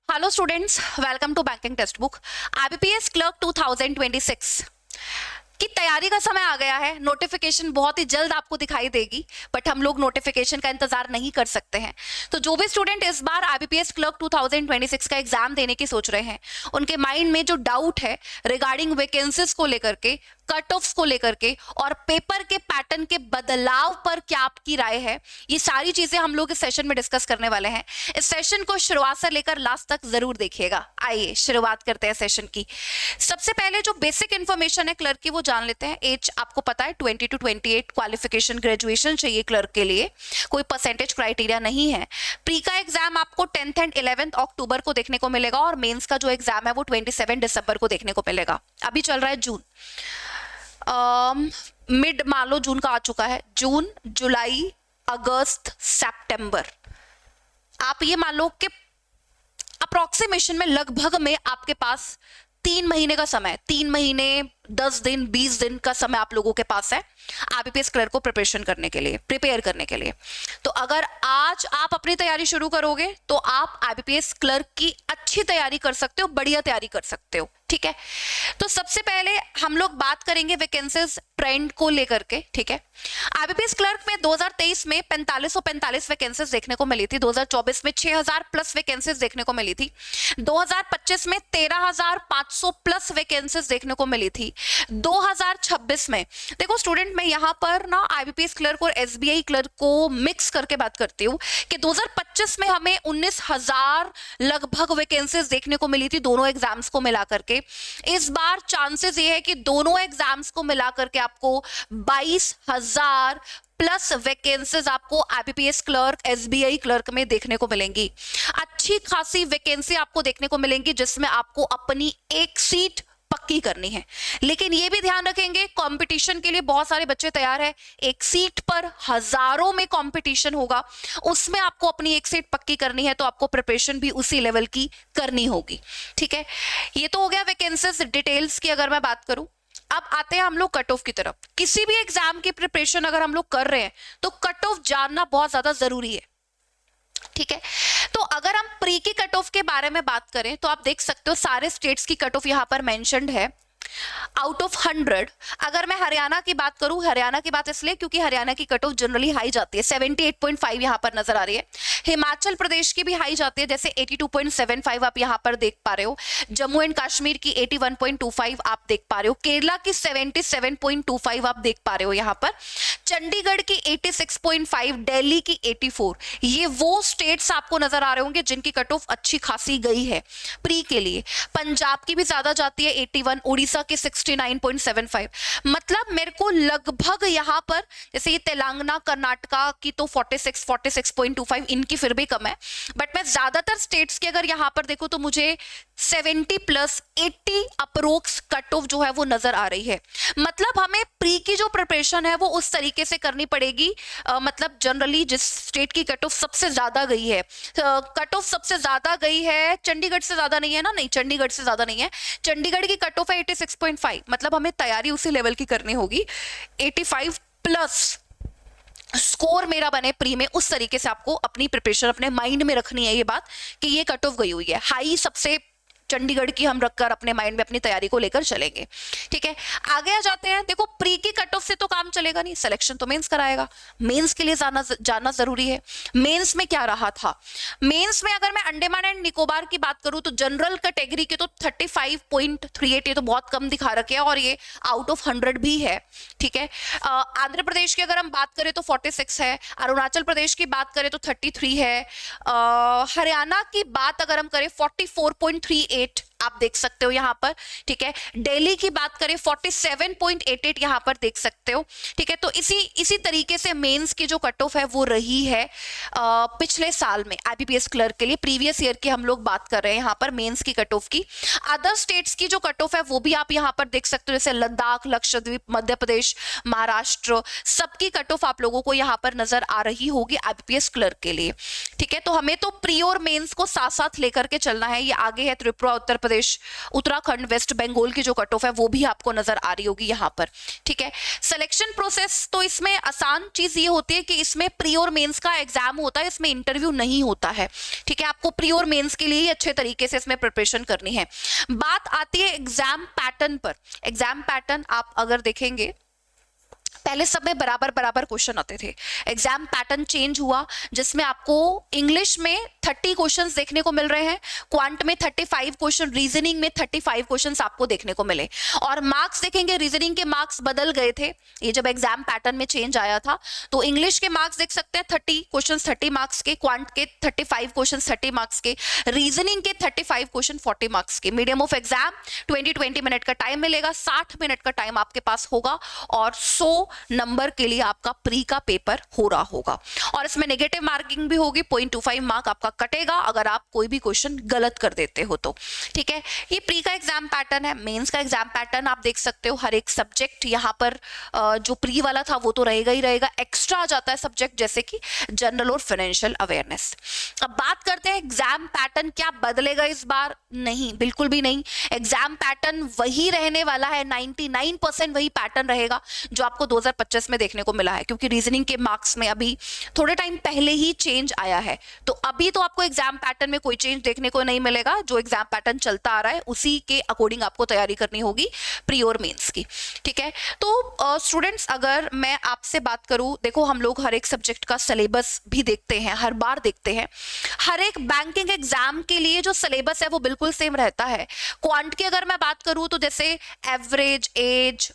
Hello students, welcome to banking text book. IBPS clerk 2026 की तैयारी का समय आ गया है। नोटिफिकेशन बहुत ही जल्द आपको दिखाई देगी, बट हम लोग नोटिफिकेशन का इंतजार नहीं कर सकते हैं। तो जो भी स्टूडेंट इस बार आईबीपीएस क्लर्क 2026 का एग्जाम देने की सोच रहे हैं, उनके माइंड में जो डाउट है रिगार्डिंग वैकेंसीज को लेकर के, कट ऑफ्स को लेकर के और पेपर के पैटर्न के बदलाव पर क्या आपकी राय है, ये सारी चीजें हम लोग इस सेशन में डिस्कस करने वाले हैं। इस सेशन को शुरुआत से लेकर लास्ट तक जरूर देखिएगा। आइए शुरुआत करते हैं सेशन की। सबसे पहले जो बेसिक इंफॉर्मेशन है क्लर्क की वो जान लेते हैं। एज आपको पता है 20 to 28, क्वालिफिकेशन ग्रेजुएशन चाहिए क्लर्क के लिए, कोई परसेंटेज क्राइटेरिया नहीं है। प्री का एग्जाम आपको 10th and 11th अक्टूबर को देखने को मिलेगा और मेंस का जो एग्जाम है वो 27 दिसंबर को देखने को मिलेगा। अभी चल रहा है जून, मिड मान लो जून का आ चुका है। जून, जुलाई, अगस्त, सितंबर, आप ये मान लो कि अप्रोक्सीमेशन में लगभग में आपके पास 3 महीने का समय, 3 महीने 10 दिन 20 दिन का समय आप लोगों के पास है आईबीपीएस क्लर्क को प्रिपरेशन करने के लिए, प्रिपेयर करने के लिए। तो अगर आज आप अपनी तैयारी शुरू करोगे तो आप आईबीपीएस क्लर्क की अच्छी तैयारी कर सकते हो, बढ़िया तैयारी कर सकते हो। ठीक है, तो सबसे पहले हम लोग बात करेंगे वैकेंसीज ट्रेंड को लेकर के। ठीक है, आईबीपीएस क्लर्क में 2023 में 4545 वैकेंसीज देखने को मिली थी, 2024 में 6000 प्लस वैकेंसीज देखने को मिली थी, 2025 में 13500 प्लस वैकेंसीज देखने को मिली थी। 2026 में देखो स्टूडेंट, मैं यहाँ पर ना आईबीपीएस क्लर्क और एसबीआई क्लर्क को मिक्स करके बात करती हूँ कि 2025 में हमें 19000 लगभग वैकेंसीज देखने को मिली थी दोनों एग्जाम्स को मिला करके। इस बार चांसेस ये है कि दोनों एग्जाम्स को मिला करके आपको 22000 प्लस वैकेंसीज आपको आईबीपीएस क्लर्क, एसबीआई क्लर्क में देखने को मिलेंगी। अच्छी खासी वैकेंसी आपको देखने को मिलेंगी जिसमें आपको अपनी एक सीट पक्की करनी है। लेकिन ये भी ध्यान रखेंगे, कंपटीशन के लिए बहुत सारे बच्चे तैयार है। एक सीट पर हजारों में कंपटीशन होगा, उसमें आपको अपनी एक सीट पक्की करनी है, तो आपको प्रिपरेशन भी उसी लेवल की करनी होगी। ठीक है, ये तो हो गया वैकेंसीज डिटेल्स की अगर मैं बात करूं। अब आते हैं हम लोग कट ऑफ की तरफ। किसी भी एग्जाम की प्रिपरेशन अगर हम लोग कर रहे हैं तो कट ऑफ जानना बहुत ज्यादा जरूरी है। ठीक है, तो अगर हम प्री की कट ऑफ के बारे में बात करें तो आप देख सकते हो सारे स्टेट्स की कट ऑफ यहां पर मेंशन्ड है। आउट ऑफ 100 अगर मैं हरियाणा की बात करूं, हरियाणा की बात इसलिए क्योंकि हरियाणा की कट ऑफ जनरली हाई जाती है, 78.5 यहां पर नजर आ रही है। हिमाचल प्रदेश की भी हाई जाती है, जैसे 82.75 आप यहां पर देख पा रहे हो। जम्मू एंड कश्मीर की 81.25 आप देख पा रहे हो। केरला की 77.25 आप देख पा रहे हो यहां पर। चंडीगढ़ की 86.5, दिल्ली की 84। ये वो स्टेट्स आपको नजर आ रहे होंगे जिनकी कट ऑफ अच्छी खासी गई है प्री के लिए। पंजाब की भी ज्यादा जाती है 81, उड़ीसा के 69.75। मतलब मेरे को लगभग यहां पर, जैसे ये तेलंगाना कर्नाटका की तो 46.25 इनकी फिर भी कम है, बट मैं ज्यादातर स्टेट्स के अगर यहां पर देखूं तो मुझे 70 प्लस 80 अप्रोक्स कट ऑफ जो है वो नजर आ रही है। मतलब हमें प्री की जो प्रिपरेशन है वो उस तरीके से करनी पड़ेगी। मतलब जनरली जिस स्टेट की कट ऑफ सबसे ज्यादा गई है, कट ऑफ सबसे ज्यादा गई है, चंडीगढ़ से ज्यादा नहीं है ना, नहीं चंडीगढ़ से ज्यादा नहीं है, चंडीगढ़ की कट ऑफ है 86.5। मतलब हमें तैयारी उसी लेवल की करनी होगी, 85 प्लस स्कोर मेरा बने प्री में, उस तरीके से आपको अपनी प्रिपरेशन अपने माइंड में रखनी है ये बात कि ये कट ऑफ गई हुई है। हाई सबसे चंडीगढ़ की हम रखकर अपने माइंड में अपनी तैयारी को लेकर चलेंगे। ठीक है, आगे आ जाते हैं। देखो प्री की कट ऑफ से तो काम चलेगा नहीं, सिलेक्शन तो मेंस कराएगा। मेंस के लिए जानना जरूरी है। मेंस में क्या रहा था, मेंस में अगर मैं अंडमान एंड निकोबार की बात करूं तो जनरल कैटेगरी के तो 35.38, ये तो बहुत कम दिखा रखे हैं और ये आउट ऑफ 100 भी है। ठीक है, आंध्र प्रदेश की अगर हम बात करें तो 46 है, अरुणाचल प्रदेश की बात करें तो 33 है, हरियाणा की बात अगर हम करें 44.38 आप देख सकते हो यहां पर। ठीक है, दिल्ली की बात करें 47.88 यहां पर देख सकते हो। ठीक है, तो इसी तरीके से मेंस की जो कट ऑफ है वो रही है पिछले साल में आईबीपीएस क्लर्क के लिए। प्रीवियस ईयर की हम लोग बात कर रहे हैं यहां पर मेंस की कट ऑफ की। अदर स्टेट्स की जो कट ऑफ है वो भी आप यहां पर देख सकते हो, जैसे लद्दाख, लक्षद्वीप, मध्य प्रदेश, महाराष्ट्र, सबकी कट ऑफ आप लोगों को यहां पर नजर आ रही होगी आईबीपीएस क्लर्क के लिए। ठीक है, तो हमें तो प्री और मेंस को साथ साथ लेकर के चलना है। ये आगे है त्रिपुरा, उत्तर प्रदेश, उत्तराखंड, वेस्ट बंगाल की जो कट ऑफ है वो भी आपको नजर आ रही होगी यहाँ पर। ठीक है, सिलेक्शन प्रोसेस तो इसमें आसान चीज ये होती है कि इसमें प्री और मेंस का एग्जाम होता है, इसमें इंटरव्यू नहीं होता है। ठीक है, आपको प्री और मेंस के लिए ही अच्छे तरीके से इसमें प्रिपरेशन करनी है। बात आती है एग्जाम पैटर्न पर। एग्जाम पैटर्न आप अगर देखेंगे, पहले सब में बराबर बराबर क्वेश्चन आते थे। एग्जाम पैटर्न चेंज हुआ, जिसमें आपको इंग्लिश में 30 क्वेश्चंस देखने को मिल रहे हैं, क्वांट में 35 क्वेश्चन, रीजनिंग में 35 क्वेश्चंस आपको देखने को मिले। और मार्क्स देखेंगे, रीजनिंग के मार्क्स बदल गए थे ये जब एग्जाम पैटर्न में चेंज आया था। तो इंग्लिश के मार्क्स देख सकते हैं 30 क्वेश्चन 30 मार्क्स के, क्वांट के 35 क्वेश्चन 30 मार्क्स के, रीजनिंग के 35 क्वेश्चन 40 मार्क्स के। मीडियम ऑफ एग्जाम 20 मिनट का टाइम मिलेगा, 60 मिनट का टाइम आपके पास होगा और 100 नंबर के लिए आपका प्री का पेपर हो रहा होगा। और इसमें नेगेटिव मार्किंग भी होगी, 0.25 मार्क आपका कटेगा अगर आप कोई भी क्वेश्चन गलत कर देते हो तो। ठीक है, ये प्री का एग्जाम पैटर्न है। मेंस का एग्जाम पैटर्न आप देख सकते हो, हर एक सब्जेक्ट यहाँ पर जो प्री वाला था वो तो रहेगा ही रहेगा, एक्स्ट्रा आ जाता है सब्जेक्ट जैसे कि जनरल और फाइनेंशियल अवेयरनेस। अब बात करते हैं एग्जाम पैटर्न क्या बदलेगा इस बार? नहीं, बिल्कुल भी नहीं। एग्जाम पैटर्न वही रहने वाला है, 99% वही पैटर्न रहेगा जो आपको 2025 में देखने को मिला है, क्योंकि रीजनिंग के मार्क्स में अभी थोड़े टाइम पहले ही चेंज आया है। तो अभी तो आपको एग्जाम पैटर्न में कोई चेंज देखने को नहीं मिलेगा, जो एग्जाम पैटर्न चलता आ रहा है उसी के अकॉर्डिंग आपको तैयारी करनी होगी प्री और मेंस की। ठीक है, तो स्टूडेंट्स अगर मैं आपसे बात करूं, देखो हम लोग हर एक सब्जेक्ट का सिलेबस भी देखते हैं, हर बार देखते हैं। हर एक बैंकिंग एग्जाम के लिए जो सिलेबस है वो बिल्कुल सेम रहता है। क्वांट की अगर मैं बात करूं तो जैसे average, age,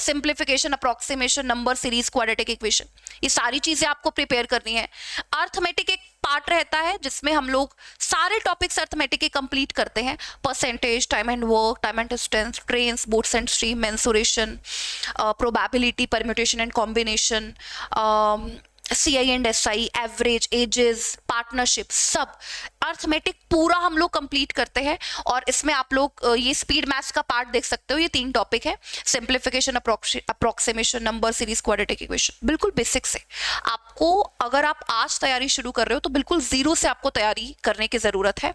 simplification, approximation, number series, quadratic equation, ये सारी चीजें आपको प्रिपेयर करनी है। अर्थमेटिक एक पार्ट रहता है जिसमें हम लोग सारे टॉपिक्स अर्थमेटिक के कंप्लीट करते हैं। Percentage, time and work, time and distance, trains, boats and stream, mensuration, probability, permutation and combination, CI and SI, average, ages, partnership, सब अर्थमेटिक पूरा हम लोग कंप्लीट करते हैं। और इसमें आप लोग ये स्पीड मैथ्स का पार्ट देख सकते हो, ये 3 टॉपिक है, simplification, approximation, number series, quadratic equation. बिल्कुल बेसिक से आपको, अगर आप आज तैयारी शुरू कर रहे हो तो बिल्कुल जीरो से आपको तैयारी करने की जरूरत है।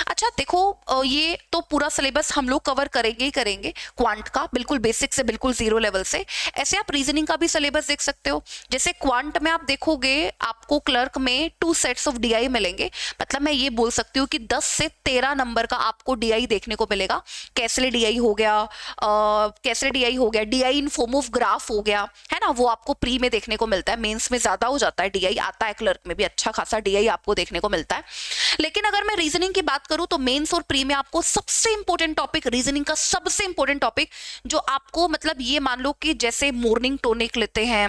अच्छा देखो, ये तो पूरा सिलेबस हम लोग कवर करेंगे ही करेंगे क्वांट का, बिल्कुल बेसिक से बिल्कुल जीरो लेवल से। ऐसे आप रीजनिंग का भी सिलेबस देख सकते हो। जैसे क्वांट में आप देखोगे आपको क्लर्क में 2 सेट्स ऑफ DI मिलेंगे, मतलब मैं ये बोल सकती हूँ कि 10 से 13 नंबर का आपको DI देखने को मिलेगा। कैसले DI हो गया, कैसले DI हो गया, DI in form of graph हो गया, है ना, वो आपको प्री में देखने को मिलता है। मेंस में ज्यादा हो जाता है DI, आता है क्लर्क में भी अच्छा खासा DI आपको देखने को मिलता है। लेकिन अगर मैं रीजनिंग की बात करूं तो मेंस और प्री में आपको सबसे इंपॉर्टेंट टॉपिक, रीजनिंग का सबसे इंपॉर्टेंट टॉपिक जो आपको, मतलब ये मान लो कि जैसे मॉर्निंग टॉनिक लेते हैं,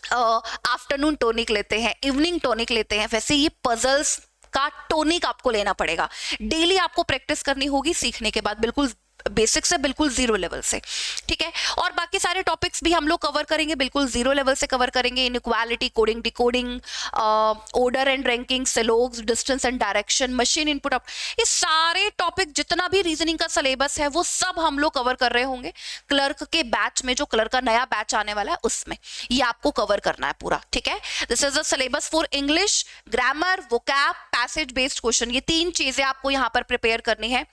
आफ्टरनून टॉनिक लेते हैं, इवनिंग टॉनिक लेते हैं, वैसे ये पजल्स का टॉनिक आपको लेना पड़ेगा। डेली आपको प्रैक्टिस करनी होगी सीखने के बाद, बिल्कुल बेसिक से बिल्कुल जीरो लेवल से। ठीक है, और बाकी सारे टॉपिक्स भी हम लोग कवर करेंगे, बिल्कुल जीरो लेवल से कवर करेंगे। Inequality, coding, decoding, order and ranking, syllogisms, distance and direction, machine input, ये सारे टॉपिक जितना भी रीजनिंग का सिलेबस है वो सब हम लोग कवर कर रहे होंगे क्लर्क के बैच में, जो क्लर्क का नया बैच आने वाला है उसमें ये आपको कवर करना है पूरा। ठीक है, this is the syllabus for English, grammar, vocab, passage based question. ये 3 चीजें आपको यहाँ पर प्रिपेयर करनी है।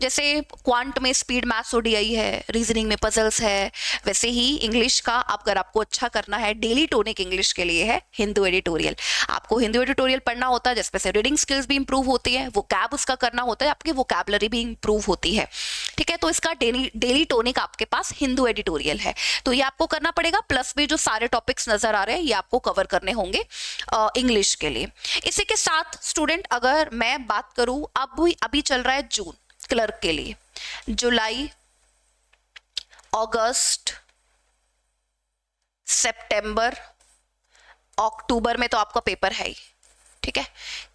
जैसे क्वांट में स्पीड मैथ्स और DI है, रीजनिंग में पजल्स है, वैसे ही इंग्लिश का अगर आपको अच्छा करना है, डेली टॉनिक इंग्लिश के लिए है हिंदू एडिटोरियल। आपको हिंदू एडिटोरियल पढ़ना होता है जिसमें से रीडिंग स्किल्स भी इंप्रूव होती है, वोकैब उसका करना होता है, आपकी वोकैबुलरी भी इंप्रूव होती है। ठीक है, तो इसका डेली टॉनिक आपके पास हिंदू एडिटोरियल है, तो ये आपको करना पड़ेगा। प्लस भी जो सारे टॉपिक्स नजर आ रहे हैं ये आपको कवर करने होंगे इंग्लिश के लिए। इसी के साथ स्टूडेंट अगर मैं बात करूं, अभी चल रहा है जून क्लर्क के लिए, जुलाई, अगस्त, सितंबर, अक्टूबर में तो आपका पेपर है ही। ठीक है,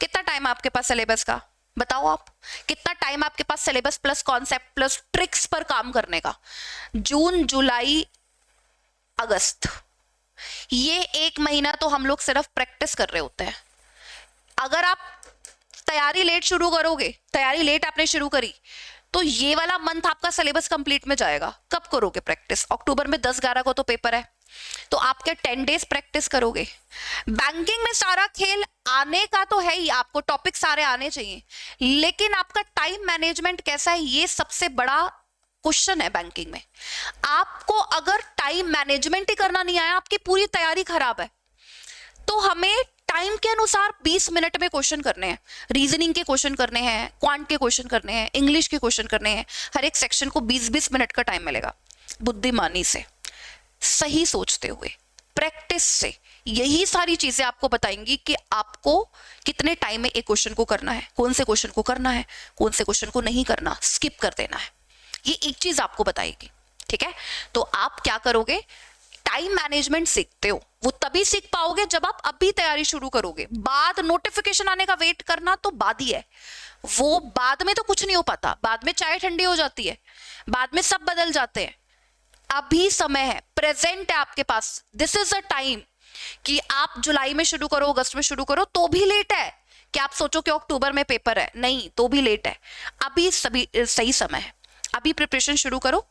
कितना टाइम है आपके पास सिलेबस का? बताओ आप, कितना टाइम आपके पास syllabus plus concept plus tricks पर काम करने का? जून, जुलाई, अगस्त, ये 1 महीना तो हम लोग सिर्फ प्रैक्टिस कर रहे होते हैं। अगर आप तैयारी लेट शुरू करोगे, तैयारी लेट आपने शुरू करी तो ये वाला मंथ आपका सिलेबस कंप्लीट में जाएगा। कब करोगे प्रैक्टिस? अक्टूबर में 10-11 को तो पेपर है, तो आप क्या 10 डेज प्रैक्टिस करोगे? बैंकिंग में सारा खेल आने का तो है ही, आपको टॉपिक सारे आने चाहिए, लेकिन आपका टाइम मैनेजमेंट कैसा है, ये सबसे बड़ा क्वेश्चन है बैंकिंग में। आपको अगर टाइम मैनेजमेंट ही करना नहीं आया, आपकी पूरी तैयारी खराब है। तो हमें टाइम के अनुसार 20 मिनट में क्वेश्चन करने हैं, रीजनिंग के क्वेश्चन करने हैं, क्वांट के क्वेश्चन करने हैं, इंग्लिश के क्वेश्चन करने हैं। हर एक सेक्शन को 20-20 मिनट का टाइम मिलेगा। बुद्धिमानी से, सही सोचते हुए, प्रैक्टिस से, यही सारी चीजें आपको बताएंगी कि आपको कितने टाइम में एक क्वेश्चन को करना है, कौन से क्वेश्चन को करना है, कौन से क्वेश्चन को नहीं करना, स्किप कर देना है। ये एक चीज आपको बताएगी, ठीक है। तो आप क्या करोगे, टाइम मैनेजमेंट सीखते हो, वो तभी सीख पाओगे जब आप अभी तैयारी शुरू करोगे। बाद नोटिफिकेशन आने का वेट करना तो बाद ही है, वो बाद में तो कुछ नहीं हो पाता, बाद में चाय ठंडी हो जाती है, बाद में सब बदल जाते हैं। अभी समय है, प्रेजेंट है आपके पास, दिस इज अ टाइम कि आप जुलाई में शुरू करो, अगस्त में शुरू करो तो भी लेट है। कि आप सोचो कि अक्टूबर में पेपर है, नहीं, तो भी लेट है। अभी सभी सही समय है, अभी प्रिपरेशन शुरू करो,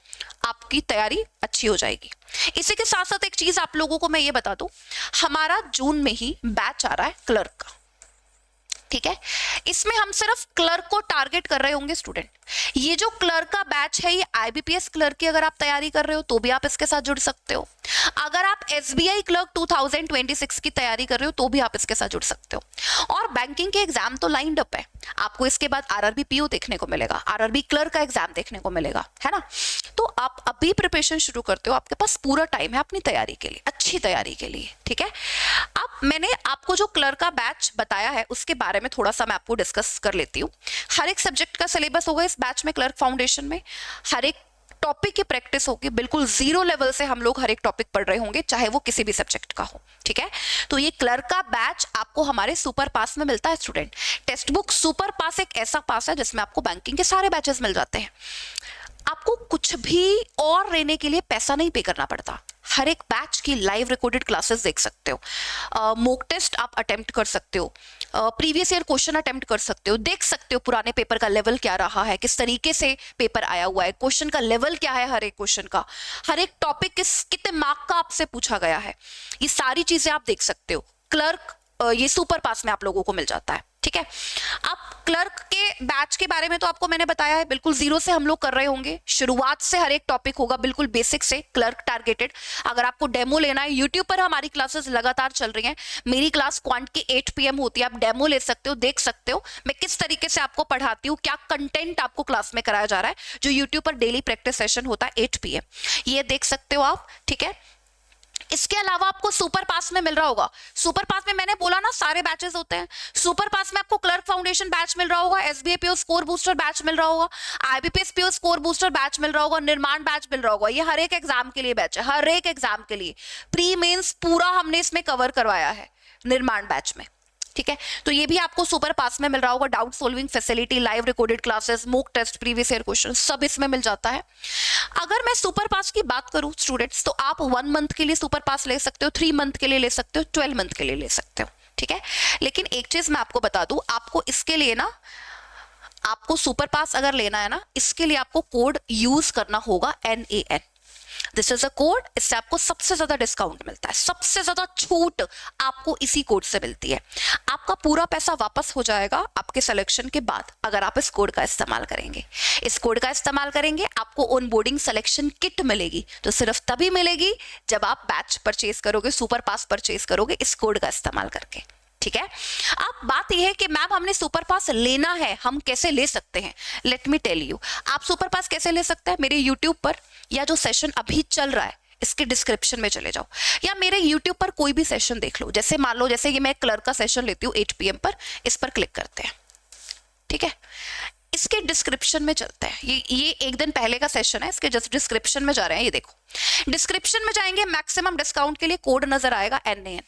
आपकी तैयारी अच्छी हो जाएगी। इसी के साथ साथ एक चीज आप लोगों को मैं ये बता दूं, हमारा जून में ही बैच आ रहा है क्लर्क का, ठीक है। इसमें हम सिर्फ क्लर्क को टारगेट कर रहे होंगे स्टूडेंट। ये जो क्लर्क का बैच है, ये आईबीपीएस क्लर्क की अगर आप तैयारी कर रहे हो तो भी आप इसके साथ जुड़ सकते हो। अगर आप एसबीआई क्लर्क 2026 की तैयारी कर रहे हो तो भी आप इसके साथ जुड़ सकते हो। और बैंकिंग के एग्जाम तो लाइंड अप है, आपको इसके बाद आरआरबी पीओ देखने को मिलेगा, आरआरबी क्लर्क का एग्जाम देखने को मिलेगा, है ना। तो आप अभी प्रिपरेशन शुरू करते हो, आपके पास पूरा टाइम है अपनी तैयारी के लिए, अच्छी तैयारी के लिए, ठीक है। अब मैंने आपको जो क्लर्क का बैच बताया है उसके बारे में थोड़ा सा मैं आपको डिस्कस कर लेती हूँ। हर एक सब्जेक्ट का सिलेबस होगा इस बैच में क्लर्क फाउंडेशन में, हर एक टॉपिक की प्रैक्टिस होगी, बिल्कुल जीरो लेवल से हम लोग हर एक टॉपिक पढ़ रहे होंगे, चाहे वो किसी भी सब्जेक्ट का हो, ठीक है। तो ये क्लर्क का बैच आपको हमारे सुपर पास में मिलता है स्टूडेंट। टेक्स्ट बुक सुपर पास एक ऐसा पास है जिसमें आपको बैंकिंग के सारे बैचेस मिल जाते हैं। आपको कुछ भी और लेने के लिए पैसा नहीं पे करना पड़ता, हर एक बैच की लाइव रिकॉर्डेड क्लासेस देख सकते हो, मॉक टेस्ट आप अटेम्प्ट कर सकते हो, प्रीवियस ईयर क्वेश्चन अटेम्प्ट कर सकते हो, देख सकते हो पुराने पेपर का लेवल क्या रहा है, किस तरीके से पेपर आया हुआ है, क्वेश्चन का लेवल क्या है, हर एक क्वेश्चन का, हर एक टॉपिक कितने मार्क का आपसे पूछा गया है, ये सारी चीजें आप देख सकते हो। क्लर्क ये सुपर पास में आप लोगों को मिल जाता है, ठीक है। अब क्लर्क के बैच के बारे में तो आपको मैंने बताया है, बिल्कुल जीरो से हम लोग कर रहे होंगे, शुरुआत से हर एक टॉपिक होगा बिल्कुल बेसिक से, क्लर्क टारगेटेड। अगर आपको डेमो लेना है, यूट्यूब पर हमारी क्लासेस लगातार चल रही हैं, मेरी क्लास क्वांट की 8 PM होती है, आप डेमो ले सकते हो, देख सकते हो मैं किस तरीके से आपको पढ़ाती हूँ, क्या कंटेंट आपको क्लास में कराया जा रहा है, जो यूट्यूब पर डेली प्रैक्टिस सेशन होता है 8 PM, ये देख सकते हो आप, ठीक है। इसके अलावा आपको सुपर पास में मिल रहा होगा, सुपर पास में मैंने बोला ना सारे बैचेस होते हैं, सुपर पास में आपको क्लर्क फाउंडेशन बैच मिल रहा होगा, SBI PO score booster batch मिल रहा होगा, IBPS PO score booster batch मिल रहा होगा, निर्माण बैच मिल रहा होगा। ये हर एक एग्जाम के लिए बैच है, हर एक एग्जाम के लिए प्री मेंस पूरा हमने इसमें कवर करवाया है निर्माण बैच में, ठीक है। तो ये भी आपको सुपर पास में मिल रहा होगा, doubt solving facility, live recorded classes, mock test, previous year question, सब इसमें मिल जाता है। अगर मैं सुपर पास की बात करूं स्टूडेंट्स, तो आप 1 मंथ के लिए सुपर पास ले सकते हो, 3 मंथ के लिए ले सकते हो, 12 मंथ के लिए ले सकते हो, ठीक है। लेकिन एक चीज मैं आपको बता दूं, आपको इसके लिए ना, आपको सुपर पास अगर लेना है ना, इसके लिए आपको कोड यूज करना होगा NAN। This is a code, इससे आपको सबसे ज्यादा डिस्काउंट मिलता है, सबसे ज्यादा छूट आपको इसी कोड से मिलती है। आपका पूरा पैसा वापस हो जाएगा आपके सिलेक्शन के बाद, अगर आप इस कोड का इस्तेमाल करेंगे। इस कोड का इस्तेमाल करेंगे, आपको ऑनबोर्डिंग सिलेक्शन किट मिलेगी, तो सिर्फ तभी मिलेगी जब आप बैच परचेज करोगे, सुपर पास परचेज करोगे इस कोड का इस्तेमाल करके, ठीक है। अब बात यह है कि मैम हमने सुपर पास लेना है, हम कैसे ले सकते हैं? लेट मी टेल यू, आप सुपर पास कैसे ले सकते हैं, मेरे यूट्यूब पर या जो सेशन अभी चल रहा है इसके डिस्क्रिप्शन में चले जाओ, या मेरे यूट्यूब पर कोई भी सेशन देख लो। जैसे मान लो, जैसे ये मैं क्लर्क का सेशन लेती हूँ 8 PM पर, इस पर क्लिक करते हैं, ठीक है। इसके डिस्क्रिप्शन में चलते हैं, ये एक दिन पहले का सेशन है, इसके जस्ट डिस्क्रिप्शन में जा रहे हैं, ये देखो डिस्क्रिप्शन में जाएंगे, मैक्सिमम डिस्काउंट के लिए कोड नजर आएगा NAN,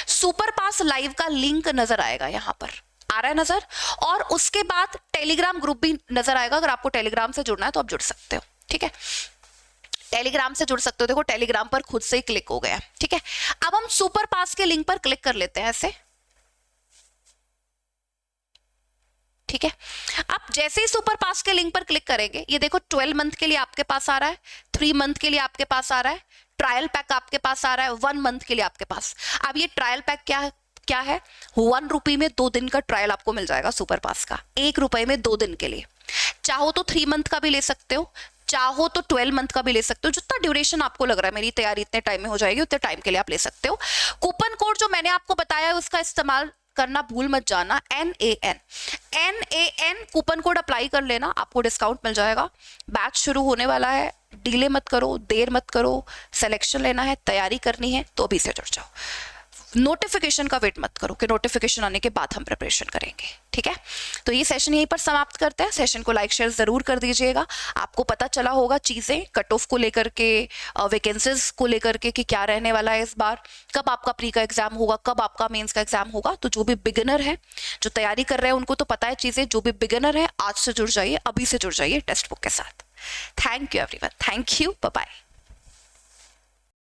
सुपर पास लाइव का लिंक नजर आएगा, यहां पर आ रहा है नजर, और उसके बाद टेलीग्राम ग्रुप भी नजर आएगा। अगर आपको टेलीग्राम से जुड़ना है तो आप जुड़ सकते हो, ठीक है, टेलीग्राम से जुड़ सकते हो। देखो टेलीग्राम पर खुद से ही क्लिक हो गया, ठीक है। अब हम सुपर पास के लिंक पर क्लिक कर लेते हैं ऐसे, ठीक है। अब जैसे ही सुपर पास के लिंक पर क्लिक करेंगे, ये देखो 12 मंथ के लिए आपके पास आ रहा है, 3 मंथ के लिए आपके पास आ रहा है, ट्रायल पैक आपके पास आ रहा है 1 मंथ के लिए आपके पास। अब ये ट्रायल पैक क्या है 1 रुपये में 2 दिन का ट्रायल आपको मिल जाएगा सुपर पास का, 1 रुपये में 2 दिन के लिए। चाहो तो 3 मंथ का भी ले सकते हो, चाहो तो 12 मंथ का भी ले सकते हो, जितना ड्यूरेशन आपको लग रहा है मेरी तैयारी इतने टाइम में हो जाएगी उतने टाइम के लिए आप ले सकते हो। कूपन कोड जो मैंने आपको बताया है उसका इस्तेमाल करना भूल मत जाना, NAN कूपन कोड अप्लाई कर लेना, आपको डिस्काउंट मिल जाएगा। बैच शुरू होने वाला है, डिले मत करो, देर मत करो, सिलेक्शन लेना है, तैयारी करनी है तो अभी से जुड़ जाओ। नोटिफिकेशन का वेट मत करो कि नोटिफिकेशन आने के बाद हम प्रिपरेशन करेंगे, ठीक है। तो ये सेशन यहीं पर समाप्त करते हैं। सेशन को लाइक शेयर जरूर कर दीजिएगा। आपको पता चला होगा चीज़ें कट ऑफ को लेकर के, वैकेंसीज को लेकर के कि क्या रहने वाला है इस बार, कब आपका प्री का एग्जाम होगा, कब आपका मेंस का एग्जाम होगा। तो जो भी बिगिनर है, जो तैयारी कर रहे हैं उनको तो पता है चीज़ें, जो भी बिगिनर है आज से जुड़ जाइए, अभी से जुड़ जाइए टेक्स्ट बुक के साथ। Thank you everyone, thank you, bye bye.